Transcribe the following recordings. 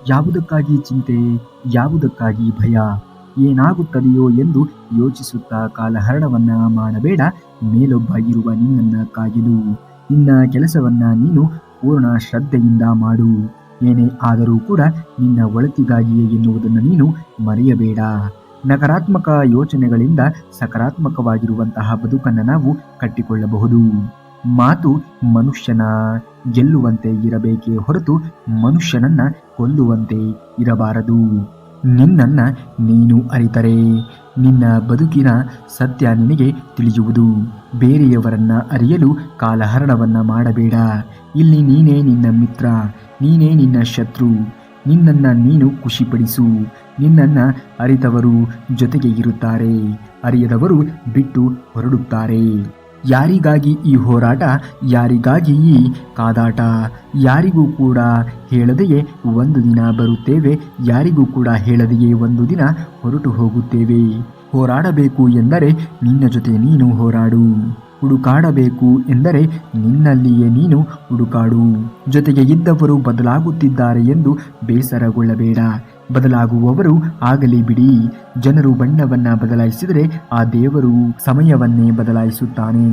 ಯಾವುದಕ್ಕಾಗಿ ಚಿಂತೆ, ಯಾವುದಕ್ಕಾಗಿ ಭಯ, ಏನಾಗುತ್ತದೆಯೋ ಎಂದು ಯೋಚಿಸುತ್ತಾ ಕಾಲಹರಣವನ್ನ ಮಾಡಬೇಡ. ಮೇಲೊಬ್ಬ ಇರುವ ನಿನ್ನನ್ನ ಕಾಯಲು ನಿನ್ನ ಕೆಲಸವನ್ನ ನೀನು ಪೂರ್ಣ ಶ್ರದ್ಧೆಯಿಂದ ಮಾಡು. ಏನೇ ಆದರೂ ಕೂಡ ನಿನ್ನ ಒಳಿತಿಗಾಗಿಯೇ ಎನ್ನುವುದನ್ನು ನೀನು ಮರೆಯಬೇಡ. ನಕಾರಾತ್ಮಕ ಯೋಚನೆಗಳಿಂದ ಸಕಾರಾತ್ಮಕವಾಗಿರುವಂತಹ ಬದುಕನ್ನು ನಾವು ಕಟ್ಟಿಕೊಳ್ಳಬಹುದು. ಮಾತು ಮನುಷ್ಯನ ಗೆಲ್ಲುವಂತೆ ಇರಬೇಕೇ ಹೊರತು ಮನುಷ್ಯನನ್ನ ಕೊಲ್ಲುವಂತೆ ಇರಬಾರದು. ನಿನ್ನನ್ನ ನೀನು ಅರಿತರೆ ನಿನ್ನ ಬದುಕಿನ ಸತ್ಯ ನಿನಗೆ ತಿಳಿಯುವುದು. ಬೇರೆಯವರನ್ನ ಅರಿಯಲು ಕಾಲಹರಣವನ್ನ ಮಾಡಬೇಡ. ಇಲ್ಲಿ ನೀನೇ ನಿನ್ನ ಮಿತ್ರ, ನೀನೇ ನಿನ್ನ ಶತ್ರು. ನಿನ್ನನ್ನ ನೀನು ಖುಷಿಪಡಿಸು. ನಿನ್ನನ್ನ ಅರಿತವರು ಜೊತೆಗೆ ಇರುತ್ತಾರೆ, ಅರಿಯದವರು ಬಿಟ್ಟು ಹೊರಡುತ್ತಾರೆ. ಯಾರಿಗಾಗಿ ಈ ಹೋರಾಟ, ಯಾರಿಗಾಗಿ ಈ ಕಾದಾಟ? ಯಾರಿಗೂ ಕೂಡ ಹೇಳದೆಯೇ ಒಂದು ದಿನ ಬರುತ್ತೇವೆ, ಯಾರಿಗೂ ಕೂಡ ಹೇಳದೆಯೇ ಒಂದು ದಿನ ಹೊರಟು ಹೋಗುತ್ತೇವೆ. ಹೋರಾಡಬೇಕು ಎಂದರೆ ನಿನ್ನ ಜೊತೆ ನೀನು ಹೋರಾಡು. ಹುಡುಕಾಡಬೇಕು ಎಂದರೆ ನಿನ್ನಲ್ಲಿಯೇ ನೀನು ಹುಡುಕಾಡು. ಜೊತೆಗೆ ಇದ್ದವರು ಬದಲಾಗುತ್ತಿದ್ದಾರೆ ಎಂದು ಬೇಸರಗೊಳ್ಳಬೇಡ. ಬದಲಾಗುವವರು ಆಗಲಿ ಬಿಡಿ. ಜನರು ಬಣ್ಣವನ್ನ ಬದಲಾಯಿಸಿದರೆ ಆ ದೇವರು ಸಮಯವನ್ನೇ ಬದಲಾಯಿಸುತ್ತಾನೆ.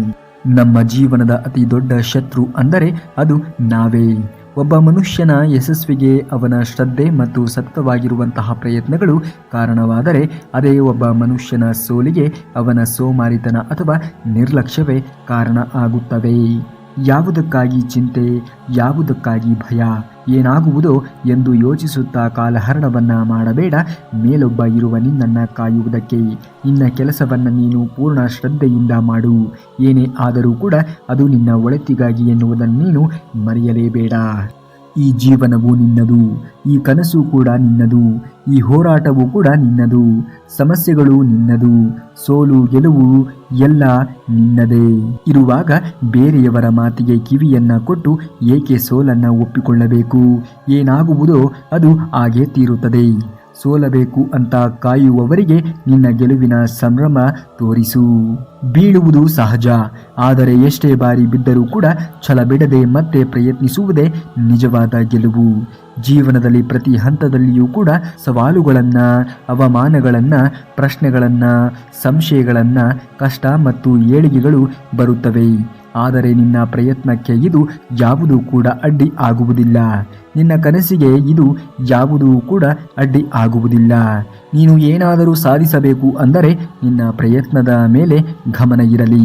ನಮ್ಮ ಜೀವನದ ಅತಿ ದೊಡ್ಡ ಶತ್ರು ಅಂದರೆ ಅದು ನಾವೇ. ಒಬ್ಬ ಮನುಷ್ಯನ ಯಶಸ್ವಿಗೆ ಅವನ ಶ್ರದ್ಧೆ ಮತ್ತು ಸತತವಾಗಿರುವಂತಹ ಪ್ರಯತ್ನಗಳು ಕಾರಣವಾದರೆ, ಅದೇ ಒಬ್ಬ ಮನುಷ್ಯನ ಸೋಲಿಗೆ ಅವನ ಸೋಮಾರಿತನ ಅಥವಾ ನಿರ್ಲಕ್ಷ್ಯವೇ ಕಾರಣ ಆಗುತ್ತವೆ. ಯಾವುದಕ್ಕಾಗಿ ಚಿಂತೆ, ಯಾವುದಕ್ಕಾಗಿ ಭಯ, ಏನಾಗುವುದೋ ಎಂದು ಯೋಚಿಸುತ್ತಾ ಕಾಲಹರಣವನ್ನ ಮಾಡಬೇಡ. ಮೇಲೊಬ್ಬ ಇರುವ ನಿನ್ನನ್ನು ಕಾಯುವುದಕ್ಕೆ ನಿನ್ನ ಕೆಲಸವನ್ನು ನೀನು ಪೂರ್ಣ ಶ್ರದ್ಧೆಯಿಂದ ಮಾಡು. ಏನೇ ಆದರೂ ಕೂಡ ಅದು ನಿನ್ನ ಒಳಿತಿಗಾಗಿ ಎನ್ನುವುದನ್ನು ನೀನು ಮರೆಯಲೇಬೇಡ. ಈ ಜೀವನವು ನಿನ್ನದು, ಈ ಕನಸು ಕೂಡ ನಿನ್ನದು, ಈ ಹೋರಾಟವು ಕೂಡ ನಿನ್ನದು, ಸಮಸ್ಯೆಗಳು ನಿನ್ನದು, ಸೋಲು ಗೆಲುವು ಎಲ್ಲ ನಿನ್ನದೇ ಇರುವಾಗ ಬೇರೆಯವರ ಮಾತಿಗೆ ಕಿವಿಯನ್ನ ಕೊಟ್ಟು ಏಕೆ ಸೋಲನ್ನ ಒಪ್ಪಿಕೊಳ್ಳಬೇಕು? ಏನಾಗುವುದೋ ಅದು ಆಗೇ ತೀರುತ್ತದೆ. ಸೋಲಬೇಕು ಅಂತ ಕಾಯುವವರಿಗೆ ನಿನ್ನ ಗೆಲುವಿನ ಸಂಭ್ರಮ ತೋರಿಸು. ಬೀಳುವುದು ಸಹಜ, ಆದರೆ ಎಷ್ಟೇ ಬಾರಿ ಬಿದ್ದರೂ ಕೂಡ ಛಲ ಬಿಡದೆ ಮತ್ತೆ ಪ್ರಯತ್ನಿಸುವುದೇ ನಿಜವಾದ ಗೆಲುವು. ಜೀವನದಲ್ಲಿ ಪ್ರತಿ ಹಂತದಲ್ಲಿಯೂ ಕೂಡ ಸವಾಲುಗಳನ್ನ, ಅವಮಾನಗಳನ್ನ, ಪ್ರಶ್ನೆಗಳನ್ನ, ಸಂಶಯಗಳನ್ನ, ಕಷ್ಟ ಮತ್ತು ಏಳಿಗೆಗಳು ಬರುತ್ತವೆ. ಆದರೆ ನಿನ್ನ ಪ್ರಯತ್ನಕ್ಕೆ ಇದು ಯಾವುದೂ ಕೂಡ ಅಡ್ಡಿ ಆಗುವುದಿಲ್ಲ. ನಿನ್ನ ಕನಸಿಗೆ ಇದು ಯಾವುದೂ ಕೂಡ ಅಡ್ಡಿ ಆಗುವುದಿಲ್ಲ. ನೀನು ಏನಾದರೂ ಸಾಧಿಸಬೇಕು ಅಂದರೆ ನಿನ್ನ ಪ್ರಯತ್ನದ ಮೇಲೆ ಗಮನ ಇರಲಿ.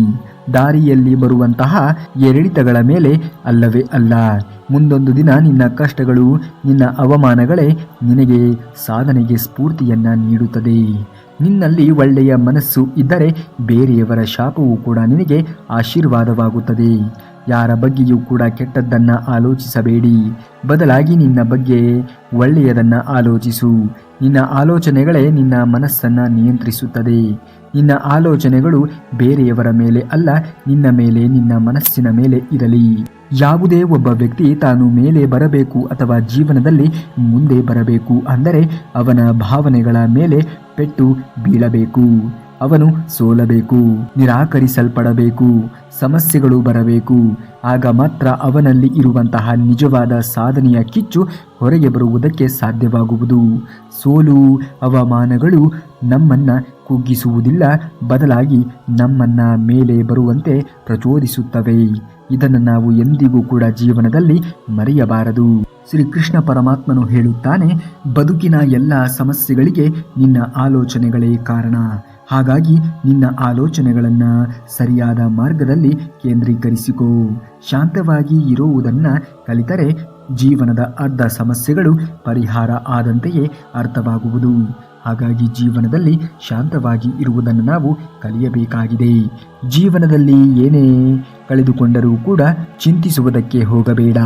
ದಾರಿಯಲ್ಲಿ ಬರುವಂತಹ ಏರಿಳಿತಗಳ ಮೇಲೆ ಅಲ್ಲವೇ ಅಲ್ಲ. ಮುಂದೊಂದು ದಿನ ನಿನ್ನ ಕಷ್ಟಗಳು, ನಿನ್ನ ಅವಮಾನಗಳೇ ನಿನಗೆ ಸಾಧನೆಗೆ ಸ್ಫೂರ್ತಿಯನ್ನ ನೀಡುತ್ತದೆ. ನಿನ್ನಲ್ಲಿ ಒಳ್ಳೆಯ ಮನಸ್ಸು ಇದ್ದರೆ ಬೇರೆಯವರ ಶಾಪವೂ ಕೂಡ ನಿನಗೆ ಆಶೀರ್ವಾದವಾಗುತ್ತದೆ. ಯಾರ ಬಗ್ಗೆಯೂ ಕೂಡ ಕೆಟ್ಟದ್ದನ್ನ ಆಲೋಚಿಸಬೇಡಿ. ಬದಲಾಗಿ ನಿನ್ನ ಬಗ್ಗೆ ಒಳ್ಳೆಯದನ್ನ ಆಲೋಚಿಸು. ನಿನ್ನ ಆಲೋಚನೆಗಳೇ ನಿನ್ನ ಮನಸ್ಸನ್ನ ನಿಯಂತ್ರಿಸುತ್ತದೆ. ನಿನ್ನ ಆಲೋಚನೆಗಳು ಬೇರೆಯವರ ಮೇಲೆ ಅಲ್ಲ, ನಿನ್ನ ಮೇಲೆ, ನಿನ್ನ ಮನಸ್ಸಿನ ಮೇಲೆ ಇರಲಿ. ಯಾವುದೇ ಒಬ್ಬ ವ್ಯಕ್ತಿ ತಾನು ಮೇಲೆ ಬರಬೇಕು ಅಥವಾ ಜೀವನದಲ್ಲಿ ಮುಂದೆ ಬರಬೇಕು ಅಂದರೆ ಅವನ ಭಾವನೆಗಳ ಮೇಲೆ ಪೆಟ್ಟು ಬೀಳಬೇಕು. ಅವನು ಸೋಲಬೇಕು, ನಿರಾಕರಿಸಲ್ಪಡಬೇಕು, ಸಮಸ್ಯೆಗಳು ಬರಬೇಕು. ಆಗ ಮಾತ್ರ ಅವನಲ್ಲಿ ಇರುವಂತಹ ನಿಜವಾದ ಸಾಧನೆಯ ಕಿಚ್ಚು ಹೊರಗೆ ಬರುವುದಕ್ಕೆ ಸಾಧ್ಯವಾಗುವುದು. ಸೋಲು, ಅವಮಾನಗಳು ನಮ್ಮನ್ನ ಕುಗ್ಗಿಸುವುದಿಲ್ಲ, ಬದಲಾಗಿ ನಮ್ಮನ್ನ ಮೇಲೆ ಬರುವಂತೆ ಪ್ರಚೋದಿಸುತ್ತವೆ. ಇದನ್ನು ನಾವು ಎಂದಿಗೂ ಕೂಡ ಜೀವನದಲ್ಲಿ ಮರೆಯಬಾರದು. ಶ್ರೀಕೃಷ್ಣ ಪರಮಾತ್ಮನು ಹೇಳುತ್ತಾನೆ, ಬದುಕಿನ ಎಲ್ಲ ಸಮಸ್ಯೆಗಳಿಗೆ ನಿನ್ನ ಆಲೋಚನೆಗಳೇ ಕಾರಣ. ಹಾಗಾಗಿ ನಿನ್ನ ಆಲೋಚನೆಗಳನ್ನು ಸರಿಯಾದ ಮಾರ್ಗದಲ್ಲಿ ಕೇಂದ್ರೀಕರಿಸಿಕೋ. ಶಾಂತವಾಗಿ ಇರುವುದನ್ನು ಕಲಿತರೆ ಜೀವನದ ಅರ್ಧ ಸಮಸ್ಯೆಗಳು ಪರಿಹಾರ ಆದಂತೆಯೇ ಅರ್ಥವಾಗುವುದು. ಹಾಗಾಗಿ ಜೀವನದಲ್ಲಿ ಶಾಂತವಾಗಿ ಇರುವುದನ್ನು ನಾವು ಕಲಿಯಬೇಕಾಗಿದೆ. ಜೀವನದಲ್ಲಿ ಏನೇ ಕಳೆದುಕೊಂಡರೂ ಕೂಡ ಚಿಂತಿಸುವುದಕ್ಕೆ ಹೋಗಬೇಡ.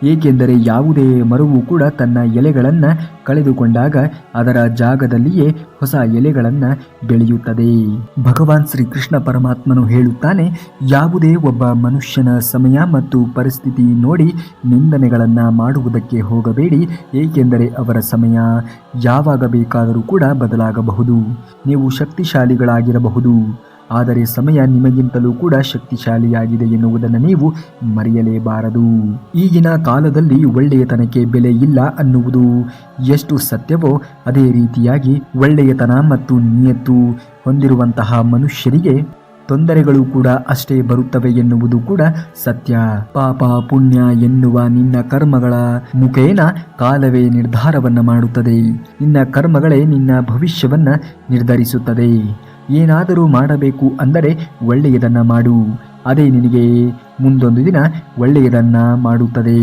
ಏಕೆಂದರೆ ಯಾವುದೇ ಮರವು ಕೂಡ ತನ್ನ ಎಲೆಗಳನ್ನು ಕಳೆದುಕೊಂಡಾಗ ಅದರ ಜಾಗದಲ್ಲಿಯೇ ಹೊಸ ಎಲೆಗಳನ್ನು ಬೆಳೆಯುತ್ತದೆ. ಭಗವಾನ್ ಶ್ರೀಕೃಷ್ಣ ಪರಮಾತ್ಮನು ಹೇಳುತ್ತಾನೆ, ಯಾವುದೇ ಒಬ್ಬ ಮನುಷ್ಯನ ಸಮಯ ಮತ್ತು ಪರಿಸ್ಥಿತಿ ನೋಡಿ ನಿಂದನೆಗಳನ್ನು ಮಾಡುವುದಕ್ಕೆ ಹೋಗಬೇಡಿ. ಏಕೆಂದರೆ ಅವರ ಸಮಯ ಯಾವಾಗ ಬೇಕಾದರೂ ಕೂಡ ಬದಲಾಗಬಹುದು. ನೀವು ಶಕ್ತಿಶಾಲಿಗಳಾಗಿರಬಹುದು, ಆದರೆ ಸಮಯ ನಿಮಗಿಂತಲೂ ಕೂಡ ಶಕ್ತಿಶಾಲಿಯಾಗಿದೆ ಎನ್ನುವುದನ್ನು ನೀವು ಮರೆಯಲೇಬಾರದು. ಈಗಿನ ಕಾಲದಲ್ಲಿ ಒಳ್ಳೆಯತನಕ್ಕೆ ಬೆಲೆ ಇಲ್ಲ ಅನ್ನುವುದು ಎಷ್ಟು ಸತ್ಯವೋ ಅದೇ ರೀತಿಯಾಗಿ ಒಳ್ಳೆಯತನ ಮತ್ತು ನಿಯತ್ತು ಹೊಂದಿರುವಂತಹ ಮನುಷ್ಯರಿಗೆ ತೊಂದರೆಗಳು ಕೂಡ ಅಷ್ಟೇ ಬರುತ್ತವೆ ಎನ್ನುವುದು ಕೂಡ ಸತ್ಯ. ಪಾಪ ಪುಣ್ಯ ಎನ್ನುವ ನಿನ್ನ ಕರ್ಮಗಳ ಮುಖೇನ ಕಾಲವೇ ನಿರ್ಧಾರವನ್ನ ಮಾಡುತ್ತದೆ. ನಿನ್ನ ಕರ್ಮಗಳೇ ನಿನ್ನ ಭವಿಷ್ಯವನ್ನ ನಿರ್ಧರಿಸುತ್ತದೆ. ಏನಾದರೂ ಮಾಡಬೇಕು ಅಂದರೆ ಒಳ್ಳೆಯದನ್ನ ಮಾಡು, ಅದೇ ನಿನಗೆ ಮುಂದೊಂದು ದಿನ ಒಳ್ಳೆಯದನ್ನ ಮಾಡುತ್ತದೆ.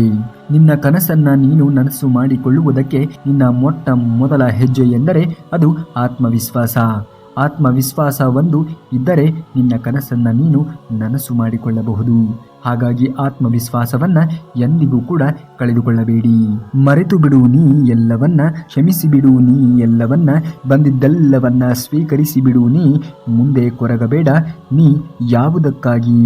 ನಿನ್ನ ಕನಸನ್ನ ನೀನು ನನಸು ಮಾಡಿಕೊಳ್ಳುವುದಕ್ಕೆ ನಿನ್ನ ಮೊಟ್ಟ ಮೊದಲ ಹೆಜ್ಜೆ ಎಂದರೆ ಅದು ಆತ್ಮವಿಶ್ವಾಸ. ಆತ್ಮವಿಶ್ವಾಸ ಒಂದು ಇದ್ದರೆ ನಿನ್ನ ಕನಸನ್ನ ನೀನು ನನಸು ಮಾಡಿಕೊಳ್ಳಬಹುದು. ಹಾಗಾಗಿ ಆತ್ಮವಿಶ್ವಾಸವನ್ನ ಎಂದಿಗೂ ಕೂಡ ಕಳೆದುಕೊಳ್ಳಬೇಡಿ. ಮರೆತು ಬಿಡು ನೀ ಎಲ್ಲವನ್ನ, ಕ್ಷಮಿಸಿ ಬಿಡು ನೀ ಎಲ್ಲವನ್ನ, ಬಂದಿದ್ದೆಲ್ಲವನ್ನ ಸ್ವೀಕರಿಸಿ ಬಿಡು ನೀ, ಮುಂದೆ ಕೊರಗಬೇಡ ನೀ ಯಾವುದಕ್ಕಾಗಿ,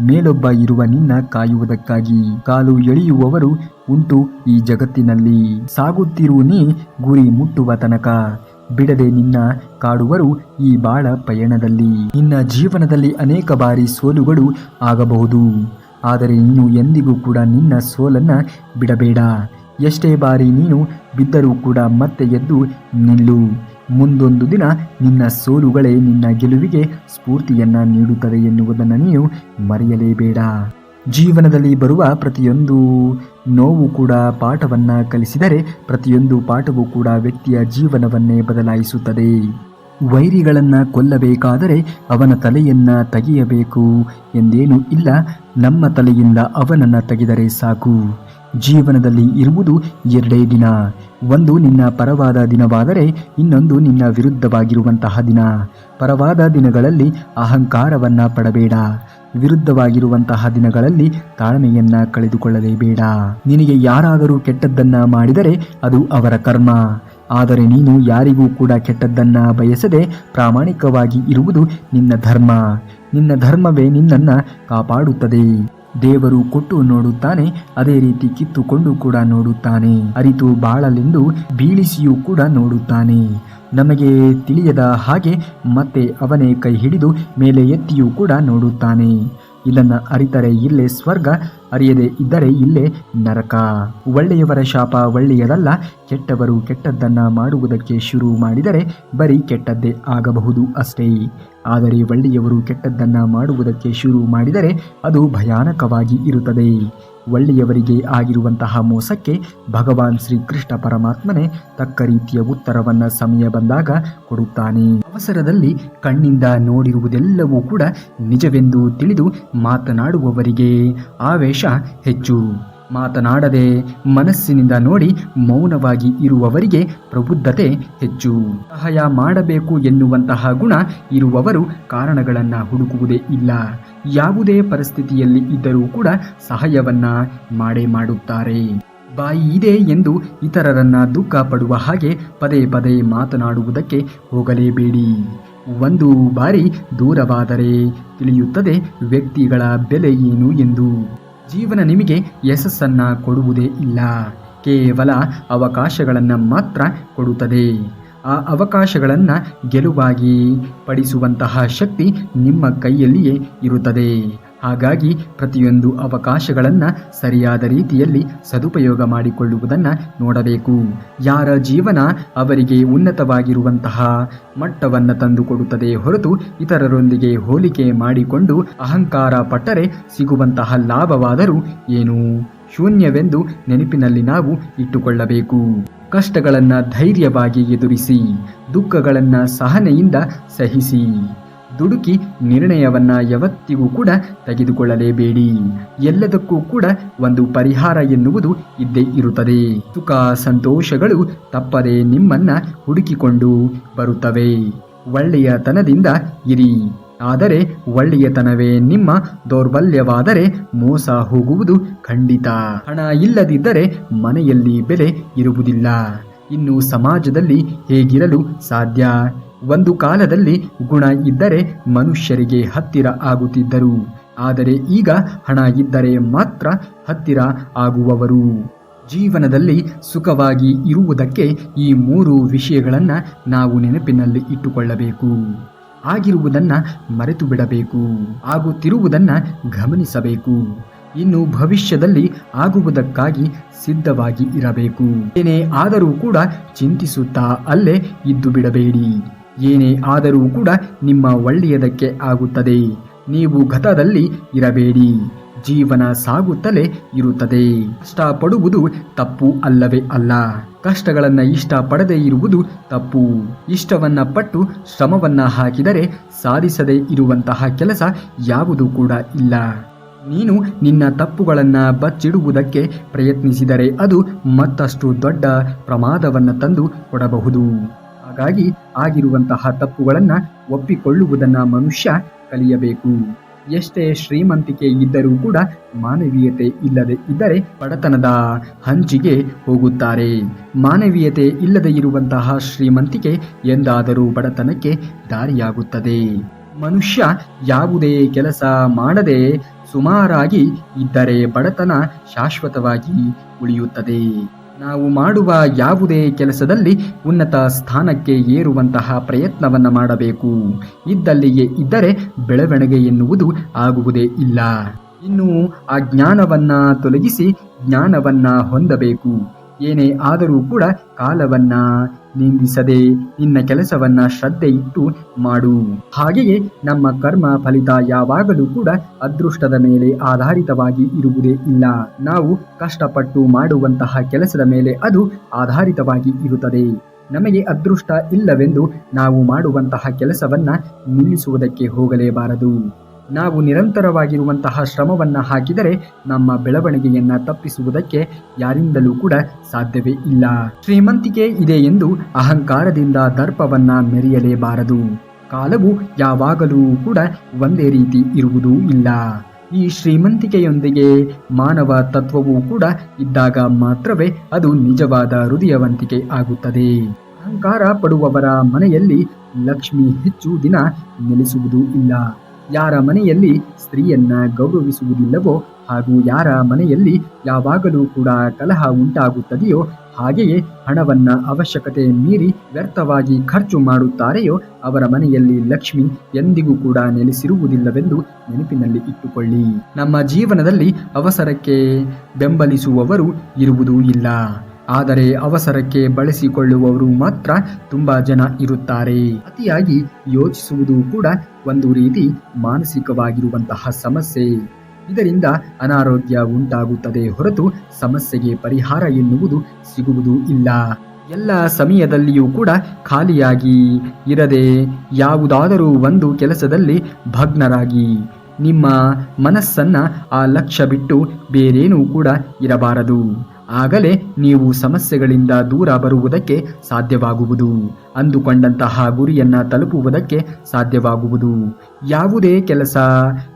ಮೇಲೊಬ್ಬ ಇರುವ ನಿನ್ನ ಕಾಯುವುದಕ್ಕಾಗಿ. ಕಾಲು ಎಳೆಯುವವರು ಉಂಟು ಈ ಜಗತ್ತಿನಲ್ಲಿ, ಸಾಗುತ್ತಿರು ನೀ ಗುರಿ ಮುಟ್ಟುವ ತನಕ. ಬಿಡದೆ ನಿನ್ನ ಕಾಡುವರು ಈ ಬಾಳ ಪಯಣದಲ್ಲಿ. ನಿನ್ನ ಜೀವನದಲ್ಲಿ ಅನೇಕ ಬಾರಿ ಸೋಲುಗಳು ಆಗಬಹುದು, ಆದರೆ ನೀನು ಎಂದಿಗೂ ಕೂಡ ನಿನ್ನ ಸೋಲನ್ನ ಬಿಡಬೇಡ. ಎಷ್ಟೇ ಬಾರಿ ನೀನು ಬಿದ್ದರೂ ಕೂಡ ಮತ್ತೆ ಎದ್ದು ನಿಲ್ಲು. ಮುಂದೊಂದು ದಿನ ನಿನ್ನ ಸೋಲುಗಳೇ ನಿನ್ನ ಗೆಲುವಿಗೆ ಸ್ಫೂರ್ತಿಯನ್ನ ನೀಡುತ್ತದೆ ಎನ್ನುವುದನ್ನು ನೀನು ಮರೆಯಲೇಬೇಡ. ಜೀವನದಲ್ಲಿ ಬರುವ ಪ್ರತಿಯೊಂದು ನೋವು ಕೂಡ ಪಾಠವನ್ನ ಕಲಿಸಿದರೆ ಪ್ರತಿಯೊಂದು ಪಾಠವೂ ಕೂಡ ವ್ಯಕ್ತಿಯ ಜೀವನವನ್ನೇ ಬದಲಾಯಿಸುತ್ತದೆ. ವೈರಿಗಳನ್ನ ಕೊಲ್ಲಬೇಕಾದರೆ ಅವನ ತಲೆಯನ್ನ ತೆಗೆಯಬೇಕು ಎಂದೇನೂ ಇಲ್ಲ, ನಮ್ಮ ತಲೆಯಿಂದ ಅವನನ್ನ ತೆಗೆದರೆ ಸಾಕು. ಜೀವನದಲ್ಲಿ ಇರುವುದು ಎರಡೇ ದಿನ, ಒಂದು ನಿನ್ನ ಪರವಾದ ದಿನವಾದರೆ ಇನ್ನೊಂದು ನಿನ್ನ ವಿರುದ್ಧವಾಗಿರುವಂತಹ ದಿನ. ಪರವಾದ ದಿನಗಳಲ್ಲಿ ಅಹಂಕಾರವನ್ನ ಪಡಬೇಡ, ವಿರುದ್ಧವಾಗಿರುವಂತಹ ದಿನಗಳಲ್ಲಿ ತಾಳ್ಮೆಯನ್ನ ಕಳೆದುಕೊಳ್ಳಲೇಬೇಡ. ನಿನಗೆ ಯಾರಾದರೂ ಕೆಟ್ಟದ್ದನ್ನ ಮಾಡಿದರೆ ಅದು ಅವರ ಕರ್ಮ, ಆದರೆ ನೀನು ಯಾರಿಗೂ ಕೂಡ ಕೆಟ್ಟದ್ದನ್ನ ಬಯಸದೆ ಪ್ರಾಮಾಣಿಕವಾಗಿ ಇರುವುದು ನಿನ್ನ ಧರ್ಮ. ನಿನ್ನ ಧರ್ಮವೇ ನಿನ್ನನ್ನ ಕಾಪಾಡುತ್ತದೆ. ದೇವರು ಕೊಟ್ಟು ನೋಡುತ್ತಾನೆ, ಅದೇ ರೀತಿ ಕಿತ್ತುಕೊಂಡು ಕೂಡ ನೋಡುತ್ತಾನೆ. ಅರಿತು ಬಾಳಲೆಂದು ಬೀಳಿಸಿಯೂ ಕೂಡ ನೋಡುತ್ತಾನೆ. ನಮಗೆ ತಿಳಿಯದ ಹಾಗೆ ಮತ್ತೆ ಅವನೇ ಕೈ ಹಿಡಿದು ಮೇಲೆ ಎತ್ತಿಯೂ ಕೂಡ ನೋಡುತ್ತಾನೆ. ಇದನ್ನು ಅರಿತರೆ ಇಲ್ಲೇ ಸ್ವರ್ಗ, ಅರಿಯದೇ ಇದ್ದರೆ ಇಲ್ಲೇ ನರಕ. ಒಳ್ಳೆಯವರ ಶಾಪ ಒಳ್ಳೆಯದಲ್ಲ. ಕೆಟ್ಟವರು ಕೆಟ್ಟದ್ದನ್ನ ಮಾಡುವುದಕ್ಕೆ ಶುರು ಮಾಡಿದರೆ ಬರೀ ಕೆಟ್ಟದ್ದೇ ಆಗಬಹುದು ಅಷ್ಟೇ. ಆದರೆ ಒಳ್ಳೆಯವರು ಕೆಟ್ಟದ್ದನ್ನ ಮಾಡುವುದಕ್ಕೆ ಶುರು ಮಾಡಿದರೆ ಅದು ಭಯಾನಕವಾಗಿ ಇರುತ್ತದೆ. ಒಳ್ಳೆಯವರಿಗೆ ಆಗಿರುವಂತಹ ಮೋಸಕ್ಕೆ ಭಗವಾನ್ ಶ್ರೀಕೃಷ್ಣ ಪರಮಾತ್ಮನೇ ತಕ್ಕ ರೀತಿಯ ಉತ್ತರವನ್ನ ಸಮಯ ಬಂದಾಗ ಕೊಡುತ್ತಾನೆ. ಅವಸರದಲ್ಲಿ ಕಣ್ಣಿಂದ ನೋಡಿರುವುದೆಲ್ಲವೂ ಕೂಡ ನಿಜವೆಂದು ತಿಳಿದು ಮಾತನಾಡುವವರಿಗೆ ಆವೇಶ ಹೆಚ್ಚು. ಮಾತನಾಡದೆ ಮನಸ್ಸಿನಿಂದ ನೋಡಿ ಮೌನವಾಗಿ ಇರುವವರಿಗೆ ಪ್ರಬುದ್ಧತೆ ಹೆಚ್ಚು. ಸಹಾಯ ಮಾಡಬೇಕು ಎನ್ನುವಂತಹ ಗುಣ ಇರುವವರು ಕಾರಣಗಳನ್ನು ಹುಡುಕುವುದೇ ಇಲ್ಲ. ಯಾವುದೇ ಪರಿಸ್ಥಿತಿಯಲ್ಲಿ ಇದ್ದರೂ ಕೂಡ ಸಹಾಯವನ್ನ ಮಾಡೇ ಮಾಡುತ್ತಾರೆ. ಬಾಯಿ ಇದೆ ಎಂದು ಇತರರನ್ನ ದುಃಖ ಪಡುವ ಹಾಗೆ ಪದೇ ಪದೇ ಮಾತನಾಡುವುದಕ್ಕೆ ಹೋಗಲೇಬೇಡಿ. ಒಂದು ಬಾರಿ ದೂರವಾದರೆ ತಿಳಿಯುತ್ತದೆ ವ್ಯಕ್ತಿಗಳ ಬೆಲೆ ಏನು ಎಂದು. ಜೀವನ ನಿಮಗೆ ಯಶಸ್ಸನ್ನ ಕೊಡುವುದೇ ಇಲ್ಲ, ಕೇವಲ ಅವಕಾಶಗಳನ್ನು ಮಾತ್ರ ಕೊಡುತ್ತದೆ. ಆ ಅವಕಾಶಗಳನ್ನು ಗೆಲುವಾಗಿ ಪಡಿಸುವಂತಹ ಶಕ್ತಿ ನಿಮ್ಮ ಕೈಯಲ್ಲಿಯೇ ಇರುತ್ತದೆ. ಹಾಗಾಗಿ ಪ್ರತಿಯೊಂದು ಅವಕಾಶಗಳನ್ನು ಸರಿಯಾದ ರೀತಿಯಲ್ಲಿ ಸದುಪಯೋಗ ಮಾಡಿಕೊಳ್ಳುವುದನ್ನು ನೋಡಬೇಕು. ಯಾರ ಜೀವನ ಅವರಿಗೆ ಉನ್ನತವಾಗಿರುವಂತಹ ಮಟ್ಟವನ್ನು ತಂದುಕೊಡುತ್ತದೆ ಹೊರತು ಇತರರೊಂದಿಗೆ ಹೋಲಿಕೆ ಮಾಡಿಕೊಂಡು ಅಹಂಕಾರ ಪಟ್ಟರೆ ಸಿಗುವಂತಹ ಲಾಭವಾದರೂ ಏನು ಶೂನ್ಯವೆಂದು ನೆನಪಿನಲ್ಲಿ ನಾವು ಇಟ್ಟುಕೊಳ್ಳಬೇಕು. ಕಷ್ಟಗಳನ್ನು ಧೈರ್ಯವಾಗಿ ಎದುರಿಸಿ, ದುಃಖಗಳನ್ನು ಸಹನೆಯಿಂದ ಸಹಿಸಿ, ದುಡುಕಿ ನಿರ್ಣಯವನ್ನ ಯಾವತ್ತಿಗೂ ಕೂಡ ತೆಗೆದುಕೊಳ್ಳಲೇಬೇಡಿ. ಎಲ್ಲದಕ್ಕೂ ಕೂಡ ಒಂದು ಪರಿಹಾರ ಎನ್ನುವುದು ಇದ್ದೇ ಇರುತ್ತದೆ. ಸುಖ ಸಂತೋಷಗಳು ತಪ್ಪದೆ ನಿಮ್ಮನ್ನ ಹುಡುಕಿಕೊಂಡು ಬರುತ್ತವೆ. ಒಳ್ಳೆಯತನದಿಂದ ಇರಿ, ಆದರೆ ಒಳ್ಳೆಯತನವೇ ನಿಮ್ಮ ದೌರ್ಬಲ್ಯವಾದರೆ ಮೋಸ ಹೋಗುವುದು ಖಂಡಿತ. ಹಣ ಇಲ್ಲದಿದ್ದರೆ ಮನೆಯಲ್ಲಿ ಬೆಲೆ ಇರುವುದಿಲ್ಲ. ಇನ್ನು ಸಮಾಜದಲ್ಲಿ ಹೇಗಿರಲು ಸಾಧ್ಯ? ಒಂದು ಕಾಲದಲ್ಲಿ ಗುಣ ಇದ್ದರೆ ಮನುಷ್ಯರಿಗೆ ಹತ್ತಿರ ಆಗುತ್ತಿದ್ದರು, ಆದರೆ ಈಗ ಹಣ ಇದ್ದರೆ ಮಾತ್ರ ಹತ್ತಿರ ಆಗುವವರು. ಜೀವನದಲ್ಲಿ ಸುಖವಾಗಿ ಇರುವುದಕ್ಕೆ ಈ 3 ವಿಷಯಗಳನ್ನು ನಾವು ನೆನಪಿನಲ್ಲಿ ಇಟ್ಟುಕೊಳ್ಳಬೇಕು. ಆಗಿರುವುದನ್ನ ಮರೆತು ಬಿಡಬೇಕು. ಆಗುತ್ತಿರುವುದನ್ನ ಗಮನಿಸಬೇಕು. ಇನ್ನು ಭವಿಷ್ಯದಲ್ಲಿ ಆಗುವುದಕ್ಕಾಗಿ ಸಿದ್ಧವಾಗಿ ಇರಬೇಕು. ಏನೇ ಆದರೂ ಕೂಡ ಚಿಂತಿಸುತ್ತಾ ಅಲ್ಲೇ ಇದ್ದು ಬಿಡಬೇಡಿ. ಏನೇ ಆದರೂ ಕೂಡ ನಿಮ್ಮ ಒಳ್ಳೆಯದಕ್ಕೆ ಆಗುತ್ತದೆ. ನೀವು ಗತದಲ್ಲಿ ಇರಬೇಡಿ. ಜೀವನ ಸಾಗುತ್ತಲೇ ಇರುತ್ತದೆ. ಕಷ್ಟಪಡುವುದು ತಪ್ಪು ಅಲ್ಲವೇ ಅಲ್ಲ. ಕಷ್ಟಗಳನ್ನ ಇಷ್ಟಪಡದೇ ಇರುವುದು ತಪ್ಪು. ಇಷ್ಟವನ್ನ ಪಟ್ಟು ಶ್ರಮವನ್ನ ಹಾಕಿದರೆ ಸಾಧಿಸದೇ ಇರುವಂತಹ ಕೆಲಸ ಯಾವುದೂ ಕೂಡ ಇಲ್ಲ. ನೀನು ನಿನ್ನ ತಪ್ಪುಗಳನ್ನ ಬಚ್ಚಿಡುವುದಕ್ಕೆ ಪ್ರಯತ್ನಿಸಿದರೆ ಅದು ಮತ್ತಷ್ಟು ದೊಡ್ಡ ಪ್ರಮಾದವನ್ನು ತಂದು ಕೊಡಬಹುದು. ಹಾಗಾಗಿ ಆಗಿರುವಂತಹ ತಪ್ಪುಗಳನ್ನ ಒಪ್ಪಿಕೊಳ್ಳುವುದನ್ನ ಮನುಷ್ಯ ಕಲಿಯಬೇಕು. ಎಷ್ಟೇ ಶ್ರೀಮಂತಿಕೆ ಇದ್ದರೂ ಕೂಡ ಮಾನವೀಯತೆ ಇಲ್ಲದೆ ಇದ್ದರೆ ಬಡತನದ ಹಂಚಿಗೆ ಹೋಗುತ್ತಾರೆ. ಮಾನವೀಯತೆ ಇಲ್ಲದೆ ಇರುವಂತಹ ಶ್ರೀಮಂತಿಕೆ ಎಂದಾದರೂ ಬಡತನಕ್ಕೆ ದಾರಿಯಾಗುತ್ತದೆ. ಮನುಷ್ಯ ಯಾವುದೇ ಕೆಲಸ ಮಾಡದೆ ಸುಮಾರಾಗಿ ಇದ್ದರೆ ಬಡತನ ಶಾಶ್ವತವಾಗಿ ಉಳಿಯುತ್ತದೆ. ನಾವು ಮಾಡುವ ಯಾವುದೇ ಕೆಲಸದಲ್ಲಿ ಉನ್ನತ ಸ್ಥಾನಕ್ಕೆ ಏರುವಂತಹ ಪ್ರಯತ್ನವನ್ನು ಮಾಡಬೇಕು. ಇದ್ದಲ್ಲಿಯೇ ಇದ್ದರೆ ಬೆಳವಣಿಗೆ ಎನ್ನುವುದು ಆಗುವುದೇ ಇಲ್ಲ. ಇನ್ನು ಆ ಜ್ಞಾನವನ್ನ ತೊಲಗಿಸಿ ಜ್ಞಾನವನ್ನ ಹೊಂದಬೇಕು. ಏನೇ ಆದರೂ ಕೂಡ ಕಾಲವನ್ನ ನಿಂದಿಸದೆ ನಿನ್ನ ಕೆಲಸವನ್ನ ಶ್ರದ್ಧೆ ಇಟ್ಟು ಮಾಡು. ಹಾಗೆಯೇ ನಮ್ಮ ಕರ್ಮ ಫಲಿತ ಯಾವಾಗಲೂ ಕೂಡ ಅದೃಷ್ಟದ ಮೇಲೆ ಆಧಾರಿತವಾಗಿ ಇರುವುದೇ ಇಲ್ಲ. ನಾವು ಕಷ್ಟಪಟ್ಟು ಮಾಡುವಂತಹ ಕೆಲಸದ ಮೇಲೆ ಅದು ಆಧಾರಿತವಾಗಿ ಇರುತ್ತದೆ. ನಮಗೆ ಅದೃಷ್ಟ ಇಲ್ಲವೆಂದು ನಾವು ಮಾಡುವಂತಹ ಕೆಲಸವನ್ನ ನಿಲ್ಲಿಸುವುದಕ್ಕೆ ಹೋಗಲೇಬಾರದು. ನಾವು ನಿರಂತರವಾಗಿರುವಂತಹ ಶ್ರಮವನ್ನ ಹಾಕಿದರೆ ನಮ್ಮ ಬೆಳವಣಿಗೆಯನ್ನ ತಪ್ಪಿಸುವುದಕ್ಕೆ ಯಾರಿಂದಲೂ ಕೂಡ ಸಾಧ್ಯವೇ ಇಲ್ಲ. ಶ್ರೀಮಂತಿಕೆ ಇದೆ ಎಂದು ಅಹಂಕಾರದಿಂದ ದರ್ಪವನ್ನ ಮೆರೆಯಲೇಬಾರದು. ಕಾಲವು ಯಾವಾಗಲೂ ಕೂಡ ಒಂದೇ ರೀತಿ ಇರುವುದೂ ಇಲ್ಲ. ಈ ಶ್ರೀಮಂತಿಕೆಯೊಂದಿಗೆ ಮಾನವ ತತ್ವವೂ ಕೂಡ ಇದ್ದಾಗ ಮಾತ್ರವೇ ಅದು ನಿಜವಾದ ಹೃದಯವಂತಿಕೆ ಆಗುತ್ತದೆ. ಅಹಂಕಾರ ಪಡುವವರ ಮನೆಯಲ್ಲಿ ಲಕ್ಷ್ಮಿ ಹೆಚ್ಚು ದಿನ ನೆಲೆಸುವುದೂ ಇಲ್ಲ. ಯಾರ ಮನೆಯಲ್ಲಿ ಸ್ತ್ರೀಯನ್ನ ಗೌರವಿಸುವುದಿಲ್ಲವೋ ಹಾಗೂ ಯಾರ ಮನೆಯಲ್ಲಿ ಯಾವಾಗಲೂ ಕೂಡ ಕಲಹ ಉಂಟಾಗುತ್ತದೆಯೋ ಹಾಗೆಯೇ ಹಣವನ್ನ ಅವಶ್ಯಕತೆ ಮೀರಿ ವ್ಯರ್ಥವಾಗಿ ಖರ್ಚು ಮಾಡುತ್ತಾರೆಯೋ ಅವರ ಮನೆಯಲ್ಲಿ ಲಕ್ಷ್ಮಿ ಎಂದಿಗೂ ಕೂಡ ನೆಲೆಸಿರುವುದಿಲ್ಲವೆಂದು ನೆನಪಿನಲ್ಲಿ ಇಟ್ಟುಕೊಳ್ಳಿ. ನಮ್ಮ ಜೀವನದಲ್ಲಿ ಅವಸರಕ್ಕೆ ಬೆಂಬಲಿಸುವವರು ಇರುವುದೂ ಇಲ್ಲ. ಆದರೆ ಅವಸರಕ್ಕೆ ಬಳಸಿಕೊಳ್ಳುವವರು ಮಾತ್ರ ತುಂಬಾ ಜನ ಇರುತ್ತಾರೆ. ಅತಿಯಾಗಿ ಯೋಚಿಸುವುದು ಕೂಡ ಒಂದು ರೀತಿ ಮಾನಸಿಕವಾಗಿರುವಂತಹ ಸಮಸ್ಯೆ. ಇದರಿಂದ ಅನಾರೋಗ್ಯ ಉಂಟಾಗುತ್ತದೆ ಹೊರತು ಸಮಸ್ಯೆಗೆ ಪರಿಹಾರ ಎನ್ನುವುದು ಸಿಗುವುದೂ ಇಲ್ಲ. ಎಲ್ಲ ಸಮಯದಲ್ಲಿಯೂ ಕೂಡ ಖಾಲಿಯಾಗಿ ಇರದೆ ಯಾವುದಾದರೂ ಒಂದು ಕೆಲಸದಲ್ಲಿ ಭಗ್ನರಾಗಿ ನಿಮ್ಮ ಮನಸ್ಸನ್ನ ಆ ಲಕ್ಷ್ಯ ಬಿಟ್ಟು ಬೇರೇನೂ ಕೂಡ ಇರಬಾರದು. ಆಗಲೇ ನೀವು ಸಮಸ್ಯೆಗಳಿಂದ ದೂರ ಬರುವುದಕ್ಕೆ ಸಾಧ್ಯವಾಗುವುದು. ಅಂದುಕೊಂಡಂತಹ ಗುರಿಯನ್ನ ತಲುಪುವುದಕ್ಕೆ ಸಾಧ್ಯವಾಗುವುದು. ಯಾವುದೇ ಕೆಲಸ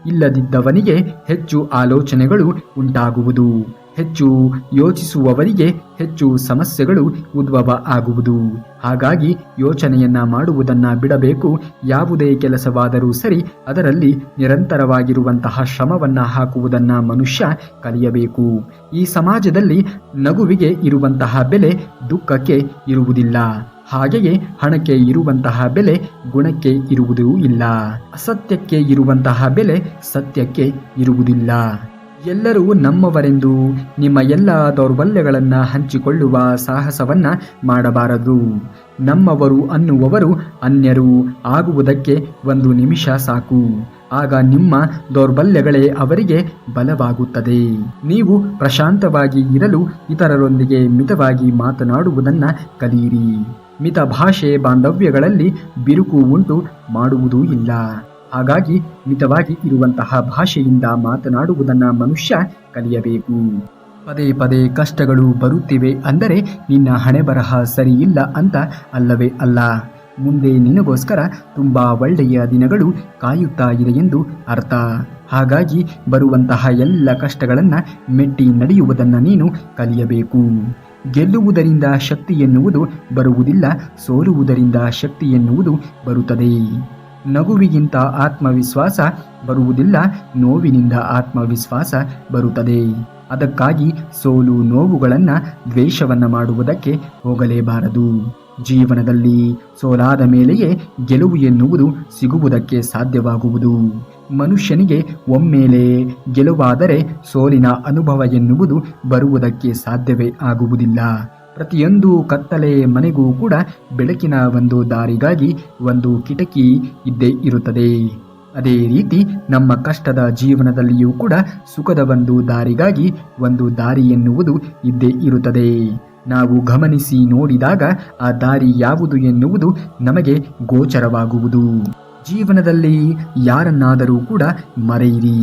ಇಲ್ಲದಿದ್ದವನಿಗೆ ಹೆಚ್ಚು ಆಲೋಚನೆಗಳು ಉಂಟಾಗುವುದು. ಹೆಚ್ಚು ಯೋಚಿಸುವವರಿಗೆ ಹೆಚ್ಚು ಸಮಸ್ಯೆಗಳು ಉದ್ಭವ ಆಗುವುದು. ಹಾಗಾಗಿ ಯೋಚನೆಯನ್ನ ಮಾಡುವುದನ್ನ ಬಿಡಬೇಕು. ಯಾವುದೇ ಕೆಲಸವಾದರೂ ಸರಿ ಅದರಲ್ಲಿ ನಿರಂತರವಾಗಿರುವಂತಹ ಶ್ರಮವನ್ನ ಹಾಕುವುದನ್ನ ಮನುಷ್ಯ ಕಲಿಯಬೇಕು. ಈ ಸಮಾಜದಲ್ಲಿ ನಗುವಿಗೆ ಇರುವಂತಹ ಬೆಲೆ ದುಃಖಕ್ಕೆ ಇರುವುದಿಲ್ಲ. ಹಾಗೆಯೇ ಹಣಕ್ಕೆ ಇರುವಂತಹ ಬೆಲೆ ಗುಣಕ್ಕೆ ಇರುವುದೂ ಇಲ್ಲ. ಅಸತ್ಯಕ್ಕೆ ಇರುವಂತಹ ಬೆಲೆ ಸತ್ಯಕ್ಕೆ ಇರುವುದಿಲ್ಲ. ಎಲ್ಲರೂ ನಮ್ಮವರೆಂದು ನಿಮ್ಮ ಎಲ್ಲ ದೌರ್ಬಲ್ಯಗಳನ್ನ ಹಂಚಿಕೊಳ್ಳುವ ಸಾಹಸವನ್ನ ಮಾಡಬಾರದು. ನಮ್ಮವರು ಅನ್ನುವವರು ಅನ್ಯರು ಆಗುವುದಕ್ಕೆ ಒಂದು ನಿಮಿಷ ಸಾಕು. ಆಗ ನಿಮ್ಮ ದೌರ್ಬಲ್ಯಗಳೇ ಅವರಿಗೆ ಬಲವಾಗುತ್ತದೆ. ನೀವು ಪ್ರಶಾಂತವಾಗಿ ಇರಲು ಇತರರೊಂದಿಗೆ ಮಿತವಾಗಿ ಮಾತನಾಡುವುದನ್ನ ಕಲಿಯಿರಿ. ಮಿತ ಭಾಷೆ ಬಾಂಧವ್ಯಗಳಲ್ಲಿ ಬಿರುಕು ಉಂಟು ಮಾಡುವುದೂ ಇಲ್ಲ. ಹಾಗಾಗಿ ಮಿತವಾಗಿ ಇರುವಂತಹ ಭಾಷೆಯಿಂದ ಮಾತನಾಡುವುದನ್ನ ಮನುಷ್ಯ ಕಲಿಯಬೇಕು. ಪದೇ ಪದೇ ಕಷ್ಟಗಳು ಬರುತ್ತಿವೆ ಅಂದರೆ ನಿನ್ನ ಹಣೆ ಬರಹ ಸರಿಯಿಲ್ಲ ಅಂತ ಅಲ್ಲವೇ ಅಲ್ಲ. ಮುಂದೆ ನಿನಗೋಸ್ಕರ ತುಂಬಾ ಒಳ್ಳೆಯ ದಿನಗಳು ಕಾಯುತ್ತಾ ಇದೆ ಎಂದು ಅರ್ಥ. ಹಾಗಾಗಿ ಬರುವಂತಹ ಎಲ್ಲ ಕಷ್ಟಗಳನ್ನ ಮೆಟ್ಟಿ ನಡೆಯುವುದನ್ನ ನೀನು ಕಲಿಯಬೇಕು. ಗೆಲ್ಲುವುದರಿಂದ ಶಕ್ತಿ ಎನ್ನುವುದು ಬರುವುದಿಲ್ಲ, ಸೋಲುವುದರಿಂದ ಶಕ್ತಿ ಎನ್ನುವುದು ಬರುತ್ತದೆ. ನಗುವಿಗಿಂತ ಆತ್ಮವಿಶ್ವಾಸ ಬರುವುದಿಲ್ಲ, ನೋವಿನಿಂದ ಆತ್ಮವಿಶ್ವಾಸ ಬರುತ್ತದೆ. ಅದಕ್ಕಾಗಿ ಸೋಲು ನೋವುಗಳನ್ನ ದ್ವೇಷವನ್ನ ಮಾಡುವುದಕ್ಕೆ ಹೋಗಲೇಬಾರದು. ಜೀವನದಲ್ಲಿ ಸೋಲಾದ ಮೇಲೆಯೇ ಗೆಲುವು ಎನ್ನುವುದು ಸಿಗುವುದಕ್ಕೆ ಸಾಧ್ಯವಾಗುವುದು. ಮನುಷ್ಯನಿಗೆ ಒಮ್ಮೆಲೆ ಗೆಲುವಾದರೆ ಸೋಲಿನ ಅನುಭವ ಎನ್ನುವುದು ಬರುವುದಕ್ಕೆ ಸಾಧ್ಯವೇ ಆಗುವುದಿಲ್ಲ. ಪ್ರತಿಯೊಂದು ಕತ್ತಲೆ ಮನೆಗೂ ಕೂಡ ಬೆಳಕಿನ ಒಂದು ದಾರಿಗಾಗಿ ಒಂದು ಕಿಟಕಿ ಇದ್ದೇ ಇರುತ್ತದೆ. ಅದೇ ರೀತಿ ನಮ್ಮ ಕಷ್ಟದ ಜೀವನದಲ್ಲಿಯೂ ಕೂಡ ಸುಖದ ಒಂದು ದಾರಿಗಾಗಿ ಒಂದು ದಾರಿ ಎನ್ನುವುದು ಇದ್ದೇ ಇರುತ್ತದೆ. ನಾವು ಗಮನಿಸಿ ನೋಡಿದಾಗ ಆ ದಾರಿ ಯಾವುದು ಎನ್ನುವುದು ನಮಗೆ ಗೋಚರವಾಗುವುದು. ಜೀವನದಲ್ಲಿ ಯಾರನ್ನಾದರೂ ಕೂಡ ಮರೆಯಿರಿ,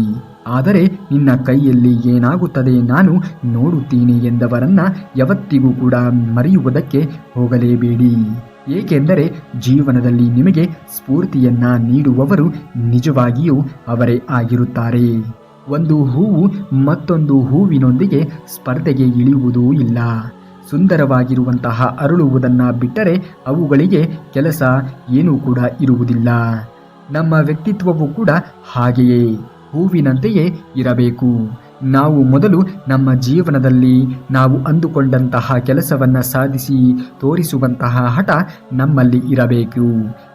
ಆದರೆ ನಿನ್ನ ಕೈಯಲ್ಲಿ ಏನಾಗುತ್ತದೆ ನಾನು ನೋಡುತ್ತೀನಿ ಎಂದವರನ್ನ ಯಾವತ್ತಿಗೂ ಕೂಡ ಮರೆಯುವುದಕ್ಕೆ ಹೋಗಲೇಬೇಡಿ. ಏಕೆಂದರೆ ಜೀವನದಲ್ಲಿ ನಿಮಗೆ ಸ್ಫೂರ್ತಿಯನ್ನ ನೀಡುವವರು ನಿಜವಾಗಿಯೂ ಅವರೇ ಆಗಿರುತ್ತಾರೆ. ಒಂದು ಹೂವು ಮತ್ತೊಂದು ಹೂವಿನೊಂದಿಗೆ ಸ್ಪರ್ಧೆಗೆ ಇಳಿಯುವುದೂ ಇಲ್ಲ. ಸುಂದರವಾಗಿರುವಂತಹ ಅರಳುವುದನ್ನ ಬಿಟ್ಟರೆ ಅವುಗಳಿಗೆ ಕೆಲಸ ಏನೂ ಕೂಡ ಇರುವುದಿಲ್ಲ. ನಮ್ಮ ವ್ಯಕ್ತಿತ್ವವು ಕೂಡ ಹಾಗೆಯೇ ಹೂವಿನಂತೆಯೇ ಇರಬೇಕು. ನಾವು ಮೊದಲು ನಮ್ಮ ಜೀವನದಲ್ಲಿ ನಾವು ಅಂದುಕೊಂಡಂತಹ ಕೆಲಸವನ್ನು ಸಾಧಿಸಿ ತೋರಿಸುವಂತಹ ಹಠ ನಮ್ಮಲ್ಲಿ ಇರಬೇಕು.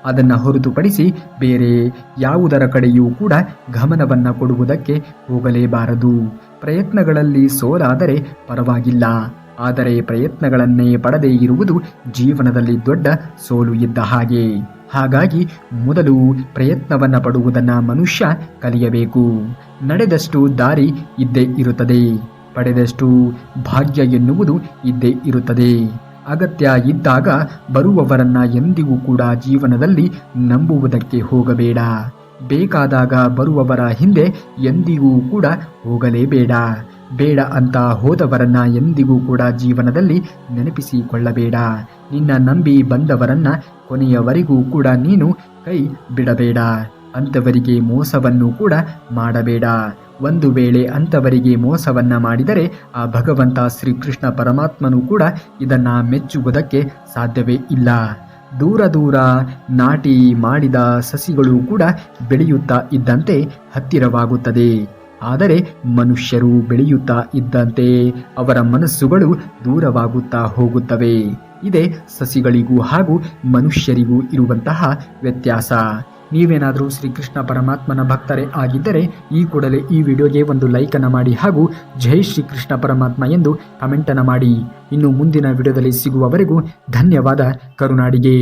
ಅದನ್ನು ಹೊರತುಪಡಿಸಿ ಬೇರೆ ಯಾವುದರ ಕಡೆಯೂ ಕೂಡ ಗಮನವನ್ನು ಕೊಡುವುದಕ್ಕೆ ಹೋಗಲೇಬಾರದು. ಪ್ರಯತ್ನಗಳಲ್ಲಿ ಸೋಲಾದರೆ ಪರವಾಗಿಲ್ಲ, ಆದರೆ ಪ್ರಯತ್ನಗಳನ್ನೇ ಪಡದೇ ಇರುವುದು ಜೀವನದಲ್ಲಿ ದೊಡ್ಡ ಸೋಲು ಇದ್ದ ಹಾಗೆ. ಹಾಗಾಗಿ ಮೊದಲು ಪ್ರಯತ್ನವನ್ನ ಪಡುವುದನ್ನು ಮನುಷ್ಯ ಕಲಿಯಬೇಕು. ನಡೆದಷ್ಟು ದಾರಿ ಇದ್ದೇ ಇರುತ್ತದೆ, ಪಡೆದಷ್ಟು ಭಾಗ್ಯ ಎನ್ನುವುದು ಇದ್ದೇ ಇರುತ್ತದೆ. ಅಗತ್ಯ ಇದ್ದಾಗ ಬರುವವರನ್ನ ಎಂದಿಗೂ ಕೂಡ ಜೀವನದಲ್ಲಿ ನಂಬುವುದಕ್ಕೆ ಹೋಗಬೇಡ. ಬೇಕಾದಾಗ ಬರುವವರ ಹಿಂದೆ ಎಂದಿಗೂ ಕೂಡ ಹೋಗಲೇಬೇಡ. ಬೇಡ ಅಂತ ಹೋದವರನ್ನ ಎಂದಿಗೂ ಕೂಡ ಜೀವನದಲ್ಲಿ ನೆನಪಿಸಿಕೊಳ್ಳಬೇಡ. ನಿನ್ನ ನಂಬಿ ಬಂದವರನ್ನ ಕೊನೆಯವರೆಗೂ ಕೂಡ ನೀನು ಕೈ ಬಿಡಬೇಡ. ಅಂಥವರಿಗೆ ಮೋಸವನ್ನು ಕೂಡ ಮಾಡಬೇಡ. ಒಂದು ವೇಳೆ ಅಂಥವರಿಗೆ ಮೋಸವನ್ನ ಮಾಡಿದರೆ ಆ ಭಗವಂತ ಶ್ರೀಕೃಷ್ಣ ಪರಮಾತ್ಮನು ಕೂಡ ಇದನ್ನ ಮೆಚ್ಚುವುದಕ್ಕೆ ಸಾಧ್ಯವೇ ಇಲ್ಲ. ದೂರ ದೂರ ನಾಟಿ ಮಾಡಿದ ಸಸಿಗಳು ಕೂಡ ಬೆಳೆಯುತ್ತಾ ಇದ್ದಂತೆ ಹತ್ತಿರವಾಗುತ್ತದೆ. ಆದರೆ ಮನುಷ್ಯರು ಬೆಳೆಯುತ್ತಾ ಇದ್ದಂತೆ ಅವರ ಮನಸ್ಸುಗಳು ದೂರವಾಗುತ್ತಾ ಹೋಗುತ್ತವೆ. ಇದೇ ಸಸಿಗಳಿಗೂ ಹಾಗೂ ಮನುಷ್ಯರಿಗೂ ಇರುವಂತಹ ವ್ಯತ್ಯಾಸ. ನೀವೇನಾದರೂ ಶ್ರೀಕೃಷ್ಣ ಪರಮಾತ್ಮನ ಭಕ್ತರೇ ಆಗಿದ್ದರೆ ಈ ಕೂಡಲೇ ಈ ವಿಡಿಯೋಗೆ ಒಂದು ಲೈಕನ್ನು ಮಾಡಿ ಹಾಗೂ ಜೈ ಶ್ರೀಕೃಷ್ಣ ಪರಮಾತ್ಮ ಎಂದು ಕಮೆಂಟನ್ನು ಮಾಡಿ. ಇನ್ನು ಮುಂದಿನ ವಿಡಿಯೋದಲ್ಲಿ ಸಿಗುವವರೆಗೂ ಧನ್ಯವಾದ ಕರುನಾಡಿಗೆ.